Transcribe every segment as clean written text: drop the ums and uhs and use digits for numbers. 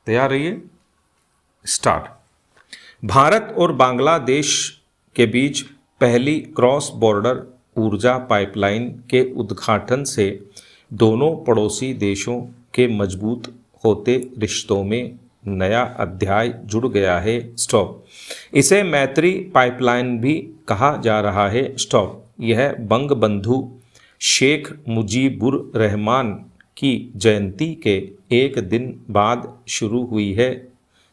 तैयार रहिए, स्टार्ट। भारत और बांग्लादेश के बीच पहली क्रॉस बॉर्डर ऊर्जा पाइपलाइन के उद्घाटन से दोनों पड़ोसी देशों के मजबूत होते रिश्तों में नया अध्याय जुड़ गया है। स्टॉप। इसे मैत्री पाइपलाइन भी कहा जा रहा है। स्टॉप। यह बंगबंधु शेख मुजीबुर रहमान की जयंती के एक दिन बाद शुरू हुई है,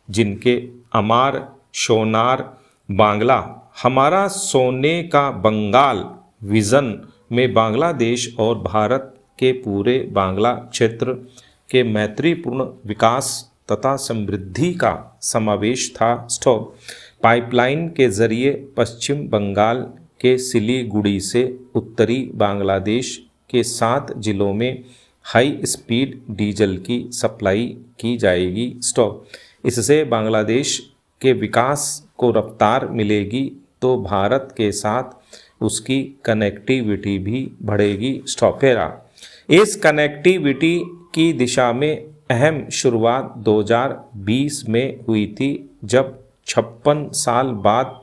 जिनके अमार शोनार बांग्ला हमारा सोने का बंगाल विज़न में बांग्लादेश और भारत के पूरे बांग्ला क्षेत्र के मैत्रीपूर्ण विकास तथा समृद्धि का समावेश था। स्टॉप। पाइपलाइन के जरिए पश्चिम बंगाल के सिलीगुड़ी से उत्तरी बांग्लादेश के 7 जिलों में हाई स्पीड डीजल की सप्लाई की जाएगी। स्टॉप। इससे बांग्लादेश के विकास को रफ्तार मिलेगी तो भारत के साथ उसकी कनेक्टिविटी भी बढ़ेगी। स्टॉप। इस कनेक्टिविटी की दिशा में अहम शुरुआत 2020 में हुई थी, जब 56 साल बाद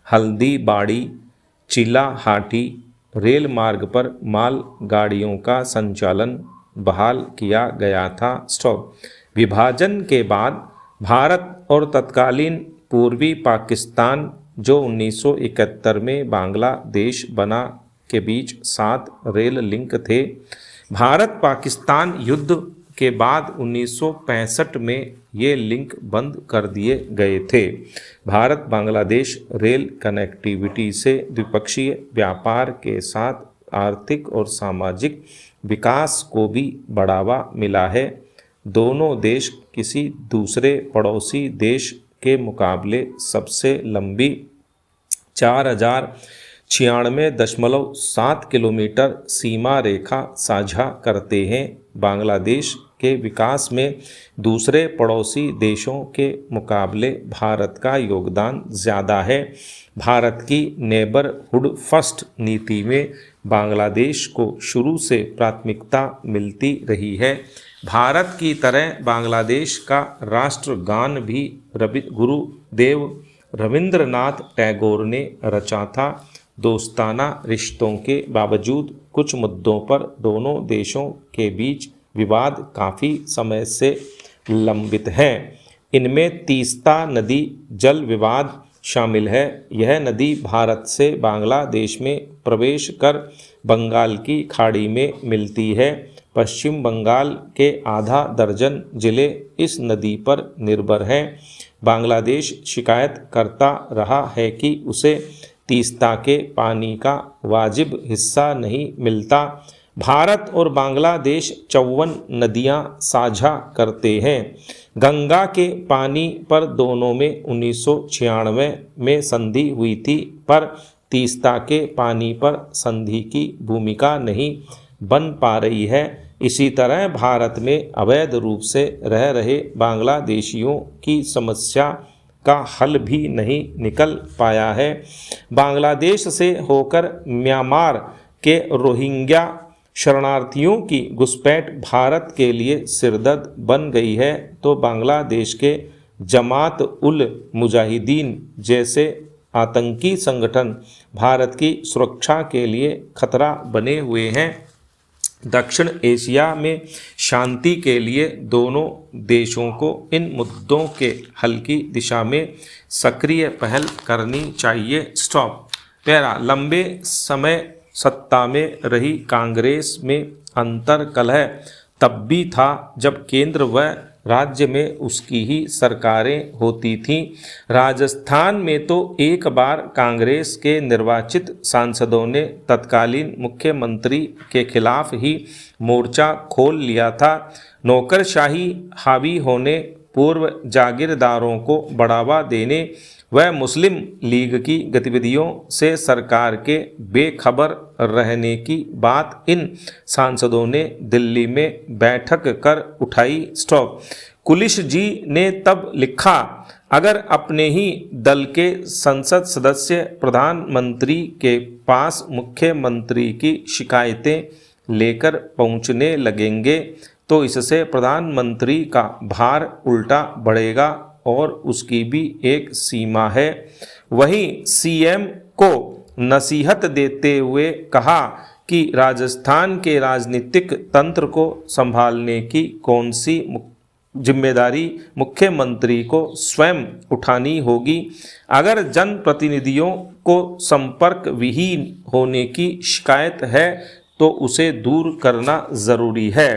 हल्दीबाड़ी चिलाहाटी रेल मार्ग पर माल गाड़ियों का संचालन बहाल किया गया था। स्टॉप। विभाजन के बाद भारत और तत्कालीन पूर्वी पाकिस्तान, जो 1971 में बांग्लादेश बना, के बीच 7 रेल लिंक थे। भारत पाकिस्तान युद्ध के बाद 1965 में ये लिंक बंद कर दिए गए थे। भारत बांग्लादेश रेल कनेक्टिविटी से द्विपक्षीय व्यापार के साथ आर्थिक और सामाजिक विकास को भी बढ़ावा मिला है। दोनों देश किसी दूसरे पड़ोसी देश के मुकाबले सबसे लंबी 4096.7 किलोमीटर सीमा रेखा साझा करते हैं। बांग्लादेश के विकास में दूसरे पड़ोसी देशों के मुकाबले भारत का योगदान ज़्यादा है। भारत की नेबरहुड फर्स्ट नीति में बांग्लादेश को शुरू से प्राथमिकता मिलती रही है। भारत की तरह बांग्लादेश का राष्ट्रगान भी गुरुदेव रविंद्रनाथ टैगोर ने रचा था। दोस्ताना रिश्तों के बावजूद कुछ मुद्दों पर दोनों देशों के बीच विवाद काफ़ी समय से लंबित है। इनमें तीस्ता नदी जल विवाद शामिल है। यह नदी भारत से बांग्लादेश में प्रवेश कर बंगाल की खाड़ी में मिलती है। पश्चिम बंगाल के आधा दर्जन जिले इस नदी पर निर्भर हैं। बांग्लादेश शिकायत करता रहा है कि उसे तीस्ता के पानी का वाजिब हिस्सा नहीं मिलता। भारत और बांग्लादेश 54 नदियां साझा करते हैं। गंगा के पानी पर दोनों में 1996 में संधि हुई थी, पर तीस्ता के पानी पर संधि की भूमिका नहीं बन पा रही है। इसी तरह भारत में अवैध रूप से रह रहे बांग्लादेशियों की समस्या का हल भी नहीं निकल पाया है। बांग्लादेश से होकर म्यांमार के रोहिंग्या शरणार्थियों की घुसपैठ भारत के लिए सिरदर्द बन गई है, तो बांग्लादेश के जमात उल मुजाहिदीन जैसे आतंकी संगठन भारत की सुरक्षा के लिए खतरा बने हुए हैं। दक्षिण एशिया में शांति के लिए दोनों देशों को इन मुद्दों के हल की दिशा में सक्रिय पहल करनी चाहिए। स्टॉप। पैरा। लंबे समय सत्ता में रही कांग्रेस में अंतर्कलह तब भी था जब केंद्र व राज्य में उसकी ही सरकारें होती थीं। राजस्थान में तो एक बार कांग्रेस के निर्वाचित सांसदों ने तत्कालीन मुख्यमंत्री के खिलाफ ही मोर्चा खोल लिया था। नौकरशाही हावी होने, पूर्व जागीरदारों को बढ़ावा देने व मुस्लिम लीग की गतिविधियों से सरकार के बेखबर रहने की बात इन सांसदों ने दिल्ली में बैठक कर उठाई। स्टॉप। कुलिश जी ने तब लिखा, अगर अपने ही दल के संसद सदस्य प्रधानमंत्री के पास मुख्यमंत्री की शिकायतें लेकर पहुंचने लगेंगे तो इससे प्रधानमंत्री का भार उल्टा बढ़ेगा और उसकी भी एक सीमा है। वहीं सीएम को नसीहत देते हुए कहा कि राजस्थान के राजनीतिक तंत्र को संभालने की कौन सी जिम्मेदारी मुख्यमंत्री को स्वयं उठानी होगी। अगर जनप्रतिनिधियों को संपर्क विहीन होने की शिकायत है तो उसे दूर करना ज़रूरी है।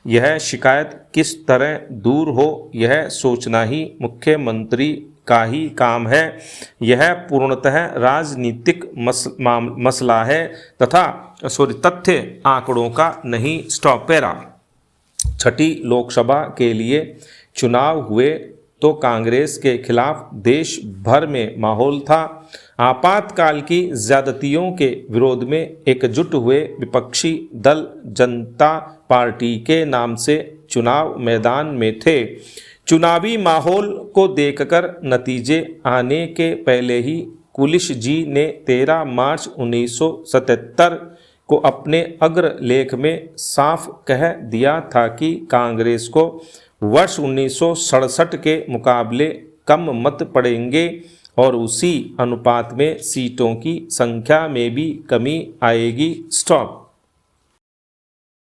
यह शिकायत किस तरह दूर हो यह सोचना ही मुख्यमंत्री का ही काम है। यह पूर्णतः राजनीतिक मसला है तथा तथ्य आंकड़ों का नहीं। Stop para. छठी लोकसभा के लिए चुनाव हुए तो कांग्रेस के खिलाफ देश भर में माहौल था। आपातकाल की ज्यादतियों के विरोध में एकजुट हुए विपक्षी दल जनता पार्टी के नाम से चुनाव मैदान में थे। चुनावी माहौल को देखकर नतीजे आने के पहले ही कुलिश जी ने 13 मार्च 1977 को अपने अग्र लेख में साफ कह दिया था कि कांग्रेस को वर्ष 1967 के मुकाबले कम मत पड़ेंगे और उसी अनुपात में सीटों की संख्या में भी कमी आएगी। स्टॉप।